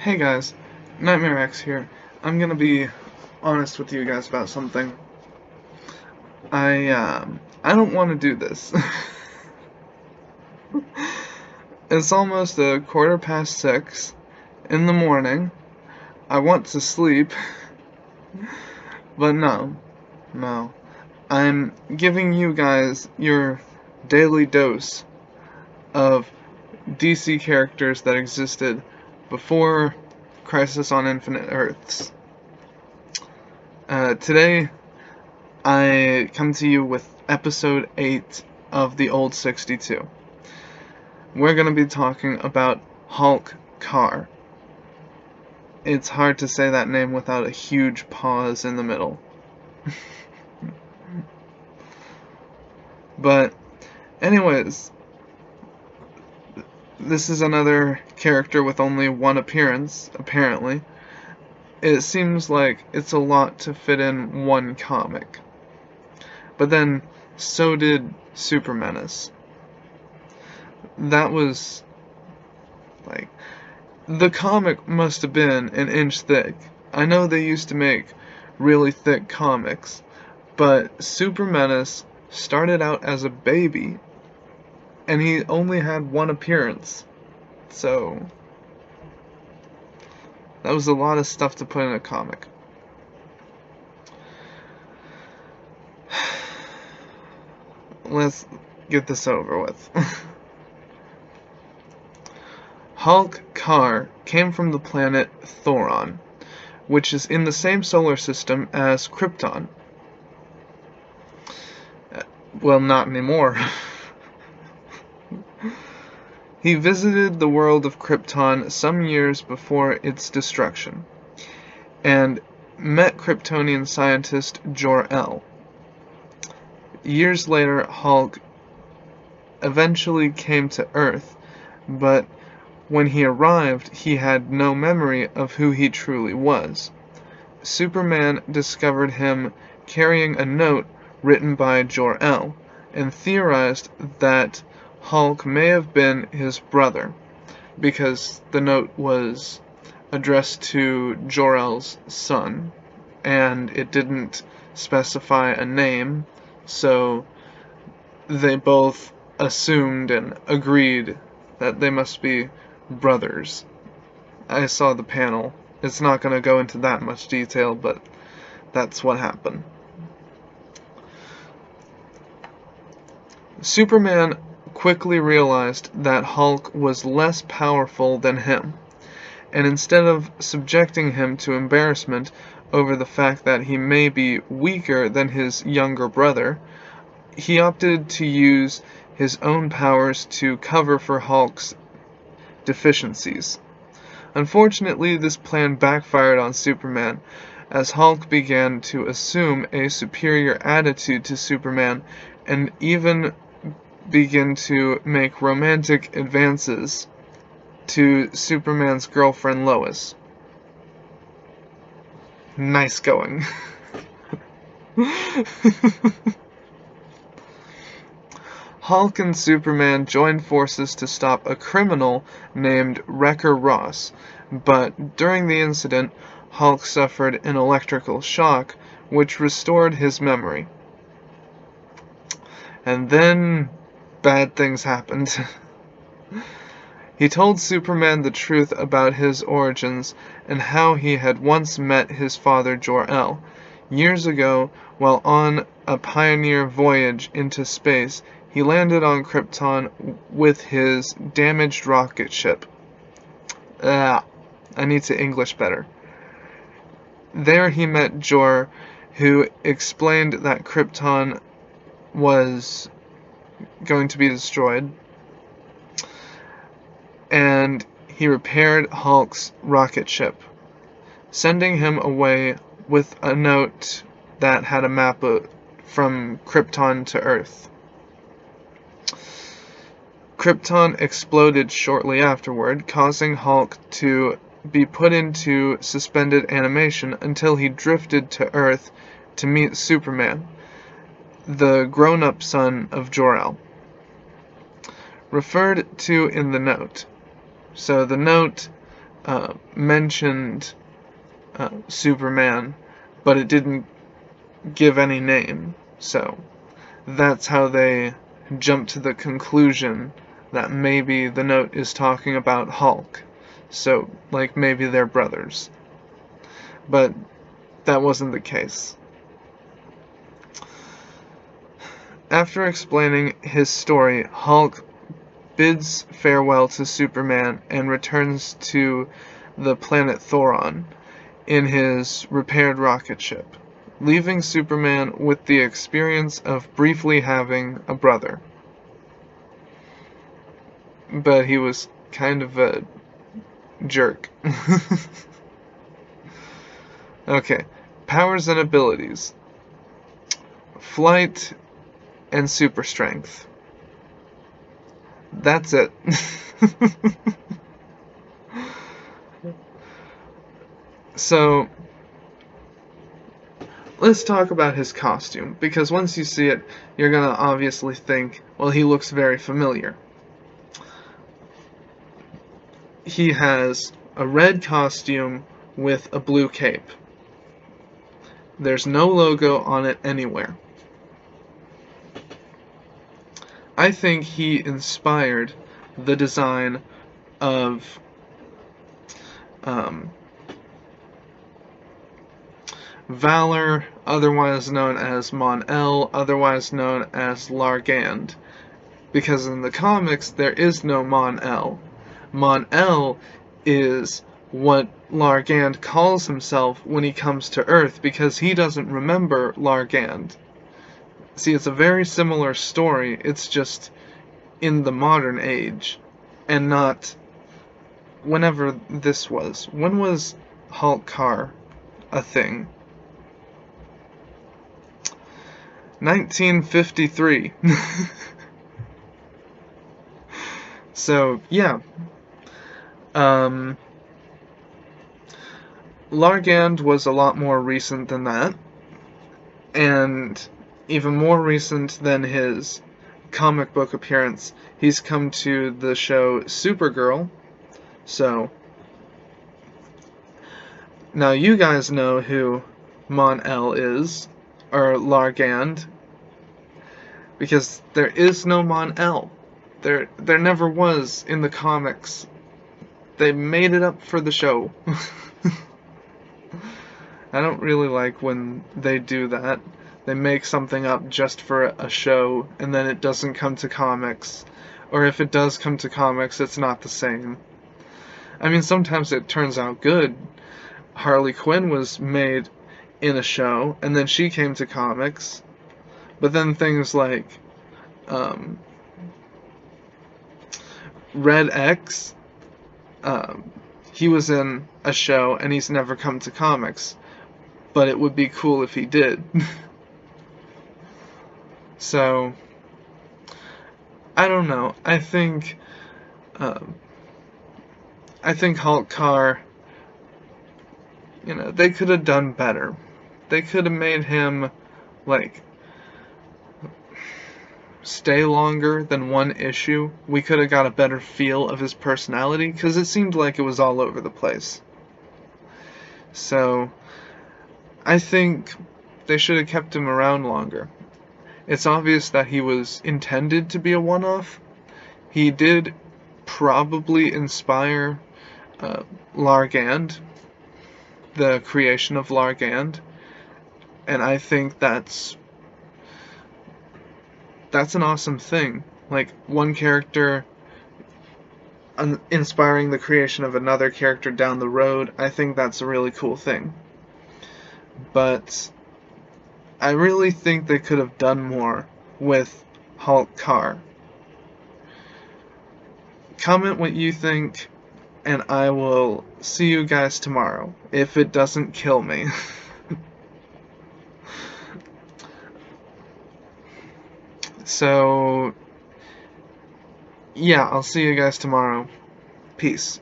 Hey guys, Nightmare X here. I'm gonna be honest with you guys about something. I don't want to do this. It's almost 6:15 in the morning. I want to sleep, but no. I'm giving you guys your daily dose of DC characters that existed before Crisis on Infinite Earths. Today, I come to you with episode 8 of the Old 62. We're going to be talking about Halk Kar. It's hard to say that name without a huge pause in the middle. But, anyways, this is another character with only one appearance, apparently. It seems like it's a lot to fit in one comic. But then, so did Super Menace. That was, like, the comic must have been an inch thick. I know they used to make really thick comics, but Super Menace started out as a baby, and he only had one appearance. So, that was a lot of stuff to put in a comic. Let's get this over with. Halk Kar came from the planet Thoron, which is in the same solar system as Krypton. Well, not anymore. He visited the world of Krypton some years before its destruction, and met Kryptonian scientist Jor-El. Years later, Halk eventually came to Earth, but when he arrived, he had no memory of who he truly was. Superman discovered him carrying a note written by Jor-El, and theorized that Halk may have been his brother, because the note was addressed to Jor-El's son, and it didn't specify a name, so they both assumed and agreed that they must be brothers. I saw the panel. It's not going to go into that much detail, but that's what happened. Superman quickly realized that Halk was less powerful than him, and instead of subjecting him to embarrassment over the fact that he may be weaker than his younger brother, he opted to use his own powers to cover for Halk's deficiencies. Unfortunately, this plan backfired on Superman, as Halk began to assume a superior attitude to Superman and even begin to make romantic advances to Superman's girlfriend Lois. Nice going. Halk and Superman joined forces to stop a criminal named Wrecker Ross, but during the incident, Halk suffered an electrical shock, which restored his memory. And then bad things happened. He told Superman the truth about his origins and how he had once met his father Jor-El. Years ago, while on a pioneer voyage into space, he landed on Krypton with his damaged rocket ship. I need to English better. There he met Jor, who explained that Krypton was going to be destroyed, and he repaired Halk's rocket ship, sending him away with a note that had a map from Krypton to Earth. Krypton exploded shortly afterward, causing Halk to be put into suspended animation until he drifted to Earth to meet Superman, the grown-up son of Jor-El, referred to in the note. So the note mentioned Superman, but it didn't give any name, so that's how they jumped to the conclusion that maybe the note is talking about Hulk. So, like, maybe they're brothers. But that wasn't the case. After explaining his story, Hulk bids farewell to Superman and returns to the planet Thoron in his repaired rocket ship, leaving Superman with the experience of briefly having a brother. But he was kind of a jerk. Okay, powers and abilities. Flight and super strength. That's it. So, let's talk about his costume, because once you see it, you're gonna obviously think, well, he looks very familiar. He has a red costume with a blue cape. There's no logo on it anywhere. I think he inspired the design of Valor, otherwise known as Mon-El, otherwise known as Largand. Because in the comics, there is no Mon-El. Mon-El is what Largand calls himself when he comes to Earth, because he doesn't remember Largand. See, it's a very similar story, it's just in the modern age, and not whenever this was. When was Halk Kar a thing? 1953. So, yeah. Largand was a lot more recent than that, and even more recent than his comic book appearance. He's come to the show Supergirl, so now you guys know who Mon-El is, or Largand, because there is no Mon-El. There never was in the comics. They made it up for the show. I don't really like when they do that. They make something up just for a show, and then it doesn't come to comics. Or if it does come to comics, it's not the same. I mean, sometimes it turns out good. Harley Quinn was made in a show, and then she came to comics. But then things like Red X, he was in a show, and he's never come to comics. But it would be cool if he did. So, I don't know. I think Halk Kar, they could have done better. They could have made him, like, stay longer than one issue. We could have got a better feel of his personality, because it seemed like it was all over the place. So, I think they should have kept him around longer. It's obvious that he was intended to be a one-off. He did probably inspire Largand, the creation of Largand, and I think that's an awesome thing. Like, one character inspiring the creation of another character down the road, I think that's a really cool thing. But I really think they could have done more with Halk Kar. Comment what you think, and I will see you guys tomorrow, if it doesn't kill me. So, yeah, I'll see you guys tomorrow. Peace.